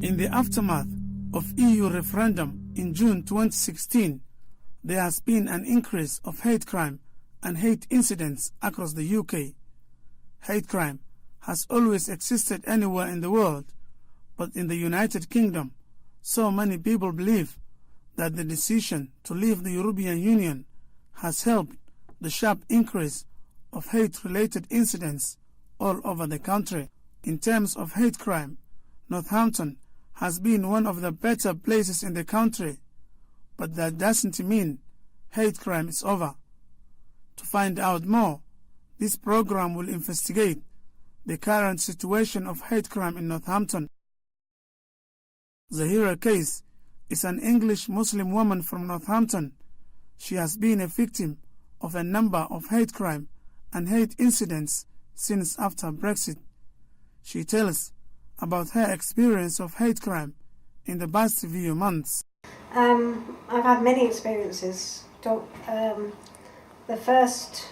In the aftermath of EU referendum in June 2016, there has been an increase of hate crime and hate incidents across the UK. Hate crime has always existed anywhere in the world, but in the United Kingdom, so many people believe that the decision to leave the European Union has helped the sharp increase of hate-related incidents all over the country. In terms of hate crime, Northampton has been one of the better places in the country, but that doesn't mean hate crime is over. To find out more, this program will investigate the current situation of hate crime in Northampton. Zahira Case is an English Muslim woman from Northampton. She has been a victim of a number of hate crime and hate incidents since after Brexit. She tells about her experience of hate crime in the past few months. I've had many experiences. The first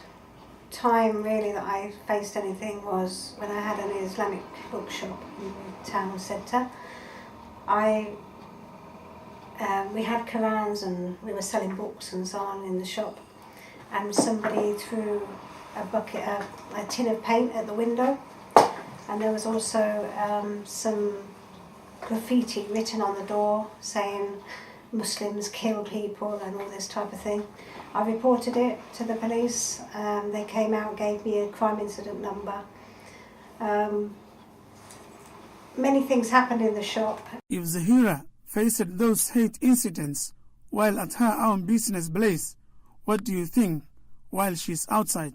time really that I faced anything was when I had an Islamic bookshop in the town centre. We had Qurans and we were selling books and so on in the shop, and somebody threw a tin of paint at the window, and there was also some graffiti written on the door saying Muslims kill people and all this type of thing. I reported it to the police. They came out, gave me a crime incident number. Many things happened in the shop. If Zahira faced those hate incidents while at her own business place, what do you think while she's outside?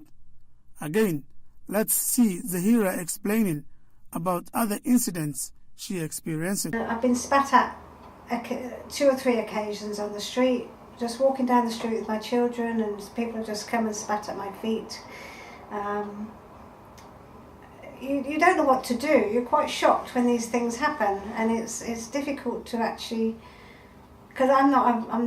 Again, let's see Zahira explaining about other incidents she experienced. I've been spat at 2 or 3 occasions on the street, just walking down the street with my children, and people just come and spat at my feet. You don't know what to do. You're quite shocked when these things happen, and it's difficult to actually, because I'm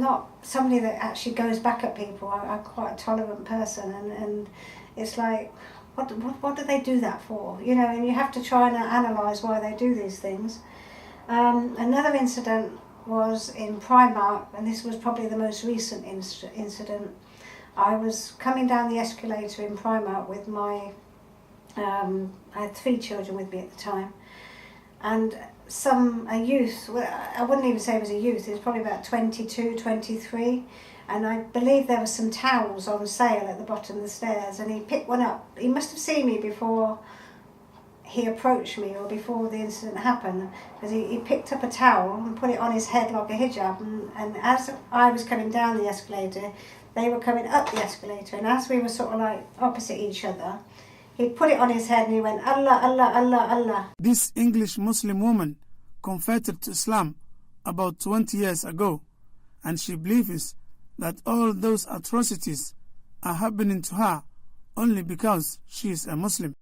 not somebody that actually goes back at people. I'm quite a tolerant person, and it's like, what do they do that for? You know, and you have to try and analyse why they do these things. Another incident was in Primark, and this was probably the most recent incident. I was coming down the escalator in Primark with my, I had 3 children with me at the time, and a youth, I wouldn't even say he was a youth, he was probably about 22, 23, and I believe there were some towels on sale at the bottom of the stairs, and he picked one up. He must have seen me before he approached me or before the incident happened, because he picked up a towel and put it on his head like a hijab, and as I was coming down the escalator, they were coming up the escalator, and as we were sort of like opposite each other, he put it on his head and he went, Allah, Allah, Allah, Allah. This English Muslim woman converted to Islam about 20 years ago, and she believes that all those atrocities are happening to her only because she is a Muslim.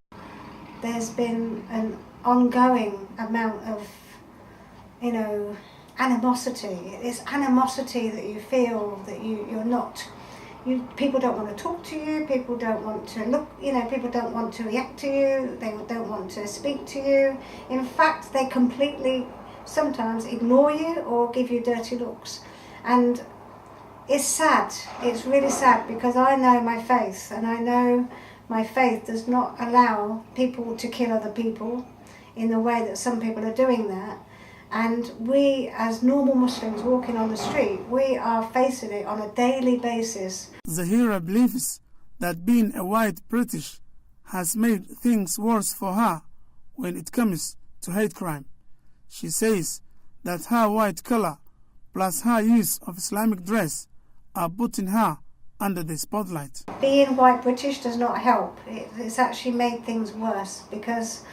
There's been an ongoing amount of, animosity. It's animosity that you feel that you're not, people don't want to talk to you, people don't want to look, people don't want to react to you, they don't want to speak to you. In fact, they completely sometimes ignore you or give you dirty looks. And it's sad, it's really sad, because I know my faith, and I know my faith does not allow people to kill other people in the way that some people are doing that. And we, as normal Muslims walking on the street, we are facing it on a daily basis. Zahira believes that being a white British has made things worse for her when it comes to hate crime. She says that her white color plus her use of Islamic dress are putting her under the spotlight. Being white British does not help. It's actually made things worse, because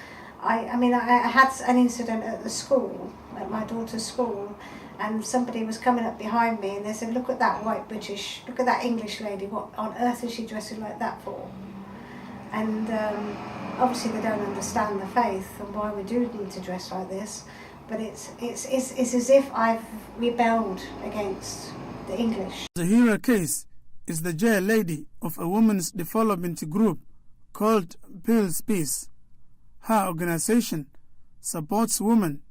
I had an incident at the school, at my daughter's school, and somebody was coming up behind me and they said, look at that white British, look at that English lady, what on earth is she dressing like that for? And obviously they don't understand the faith and why we do need to dress like this. but it's as if I've rebelled against the English. The Zahira case is the jail lady of a women's development group called Pearl's Peace. Her organization supports women,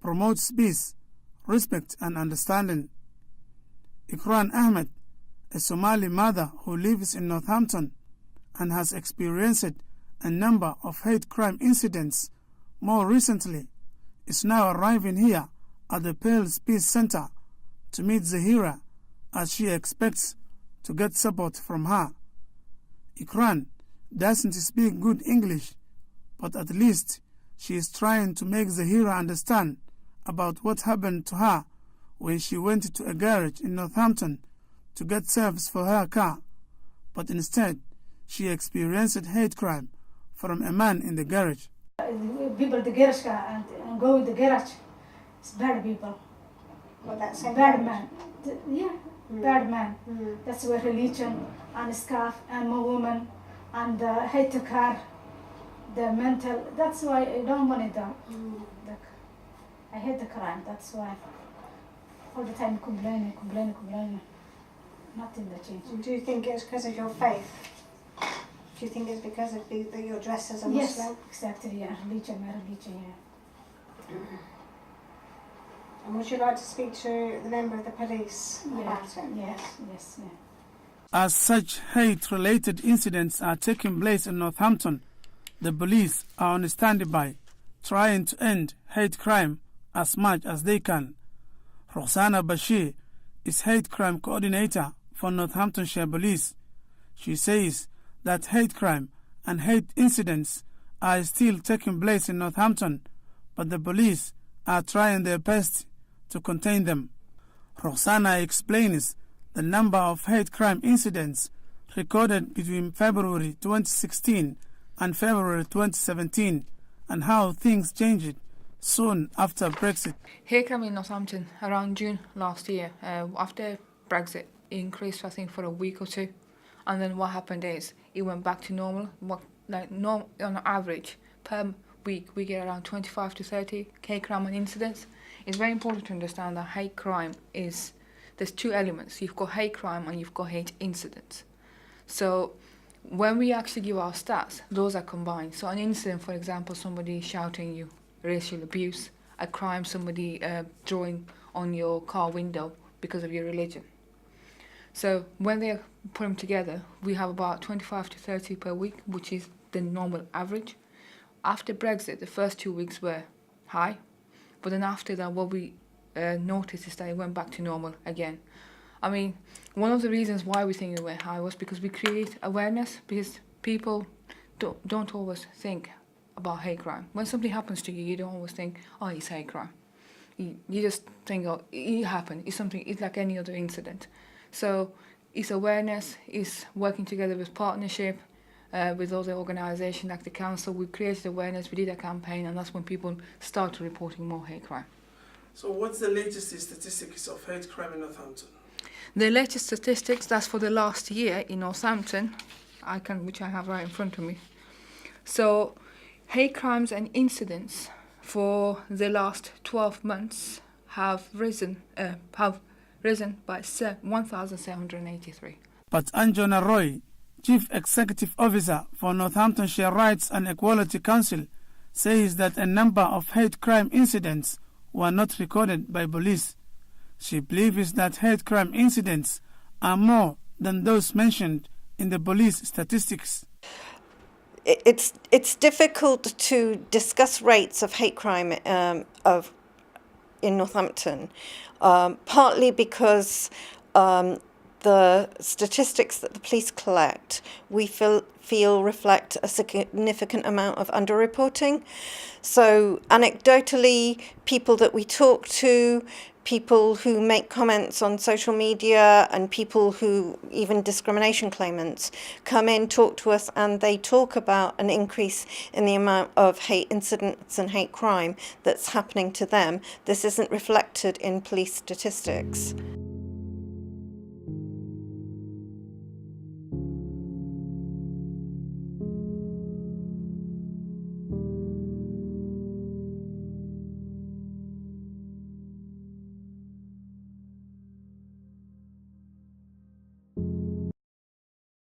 promotes peace, respect and understanding. Ikran Ahmed, a Somali mother who lives in Northampton and has experienced a number of hate crime incidents more recently, is now arriving here at the Pearl's Peace Center to meet Zahira as she expects to get support from her. Ikran doesn't speak good English, but at least she is trying to make Zahira understand about what happened to her when she went to a garage in Northampton to get service for her car, but instead she experienced hate crime from a man in the garage. People the garage and go in the garage, it's bad people. Well, that's a Bad man. Yeah, Mm. bad man. Mm. That's where religion and scarf and more woman and hate the car, the mental. That's why I don't want it done. I hate the crime. That's why all the time complaining. Nothing that changes. Do you think it's because of your faith? Do you think it's because of that you're dressed as a Yes, Muslim? exactly. Yeah, religion, my religion. Yeah. And would you like to speak to the member of the police about it? Yes. As such hate-related incidents are taking place in Northampton, the police are on standby, trying to end hate crime as much as they can. Roxana Bashir is hate crime coordinator for Northamptonshire Police. She says that hate crime and hate incidents are still taking place in Northampton, but the police are trying their best to contain them. Roxana explains the number of hate crime incidents recorded between February 2016 and February 2017 and how things changed soon after Brexit. Hate crime in Northampton around June last year, after Brexit, it increased I think for a week or two, and then what happened is it went back to normal. On average per week we get around 25 to 30 hate crime and incidents. It's very important to understand that hate crime there's two elements. You've got hate crime and you've got hate incidents. So when we actually give our stats, those are combined. So an incident, for example, somebody shouting you racial abuse. A crime, somebody drawing on your car window because of your religion. So when they put them together, we have about 25 to 30 per week, which is the normal average. After Brexit, the first 2 weeks were high, but then after that, what we noticed is that it went back to normal again. I mean, one of the reasons why we think it went high was because we create awareness, because people don't always think about hate crime. When something happens to you, you don't always think, oh, it's hate crime. You just think, oh, it happened. It's like any other incident. So it's awareness, it's working together with partnership, with other organisations like the council. We created awareness, we did a campaign, and that's when people started reporting more hate crime. So what's the latest statistics of hate crime in Northampton? The latest statistics, that's for the last year in Northampton, which I have right in front of me. So hate crimes and incidents for the last 12 months have risen by 1,783. But Anjona Roy, Chief Executive Officer for Northamptonshire Rights and Equality Council, says that a number of hate crime incidents were not recorded by police. She believes that hate crime incidents are more than those mentioned in the police statistics. It's difficult to discuss rates of hate crime in Northampton, partly because the statistics that the police collect, we feel reflect a significant amount of underreporting. So anecdotally, people that we talk to, people who make comments on social media, and people who, even discrimination claimants, come in, talk to us, and they talk about an increase in the amount of hate incidents and hate crime that's happening to them. This isn't reflected in police statistics.